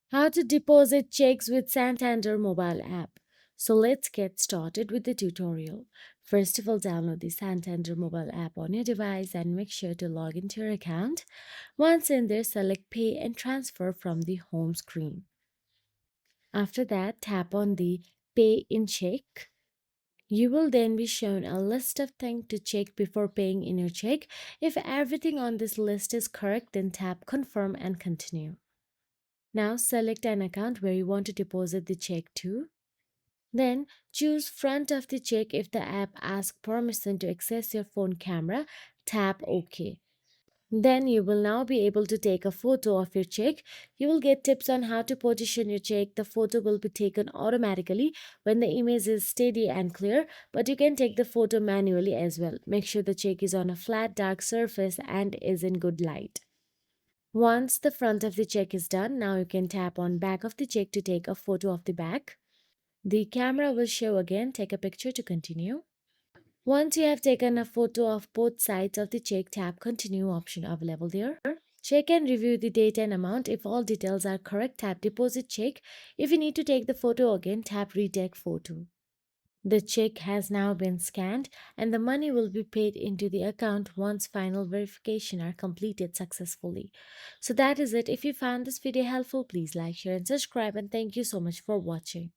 How to deposit checks with Santander Mobile App. So let's get started with the tutorial. First of all, download the Santander Mobile App on your device and make sure to log into your account. Once in there, select Pay and Transfer from the home screen. After that, tap on the Pay in Check. You will then be shown a list of things to check before paying in your check. If everything on this list is correct, then tap Confirm and Continue. Now select an account where you want to deposit the check to. Then choose front of the check. If the app asks permission to access your phone camera, tap OK. Then you will now be able to take a photo of your check. You will get tips on how to position your check. The photo will be taken automatically when the image is steady and clear, but you can take the photo manually as well. Make sure the check is on a flat dark surface and is in good light. Once the front of the check is done, now you can tap on back of the check to take a photo of the back. The camera will show again. Take a picture to continue. Once you have taken a photo of both sides of the check, tap continue option available there. Check and review the date and amount. If all details are correct, tap deposit check. If you need to take the photo again, tap retake photo. The check has now been scanned and the money will be paid into the account once final verification are completed successfully. So that is it. If you found this video helpful, please like, share and subscribe, and thank you so much for watching.